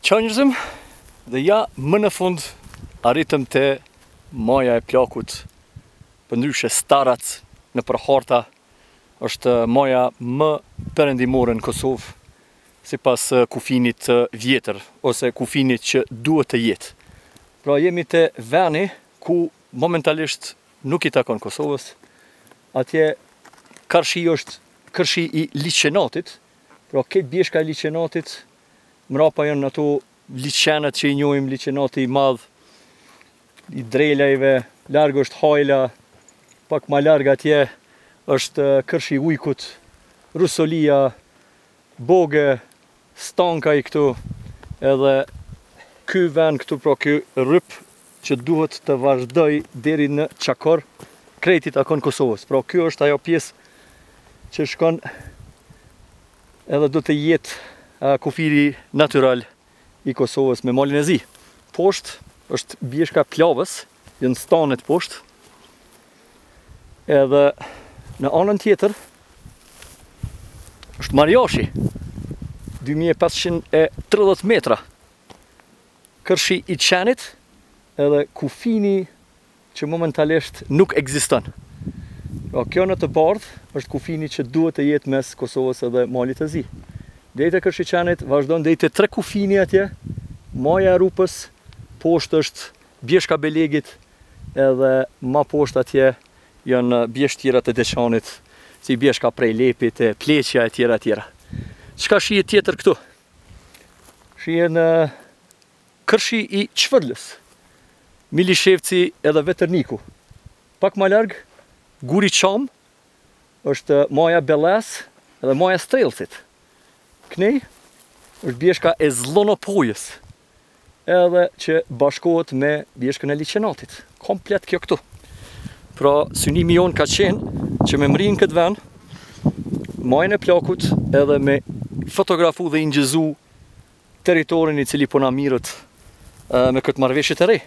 qëngjëzëm dhe ja më në fund arritëm të maja e plakut, përndryshe Starac në përharta është maja më perëndimore në Kosovë, sipas kufinit vjetër ose kufinit që duhet të jetë. Pra jemi të veni ku momentalisht nuk i takon Kosovës. Atje karshi është kërshi i liçenatit, pra këtë bjeshka e liçenatit, mrapa janë ato liçenet që i njohim, liçenati i madh, i drelajve, larg është Hajla, pak ma larg atje është kërshi i Ujkut, Rusolia, Boge, Stanka i këtu, edhe ky vend këtu, pra ky rryp që duhet të vazhdoj deri në Çakor, krejt i takon Kosovës. Pra ky është ajo pjesë që shkon edhe do të jetë kufiri natyral i Kosovës me malin e zi. Poshtë është bjeshka Plavës, janë stanet poshtë, edhe në anën tjetër është Marjashi, 2530 metra, kërshi i qenit edhe kufini që momentalisht nuk ekziston. Pra kjo në të bardhë është kufini që duhet të jetë mes Kosovës edhe malit të zi. Deri te kërshi i qenit vazhdon deri te 3 kufini atje, maja e Rupës, poshtë është bjeshka Belegit, edhe ma poshtë atje janë bjeshk tjera të Deçanit, si bjeshka prej Lepit, Pleqja e tjera tjera. Çka shihet tjetër këtu? Shihen kërshi i Çvërlës, Milishevci edhe Vetërniku. Pak ma larg, Guri Qam, është maja Belles edhe maja Strelcit. Knej është bjeshka e Zllonopojës, edhe që bashkohet me bjeshkën e liçenatit. Komplet kjo këtu. Pra synimi jonë ka qenë që me mrinë këtë vend, majën e plakut edhe me fotografu dhe ingjëzu teritorin i cili po na mirët me këtë marrëveshje të re.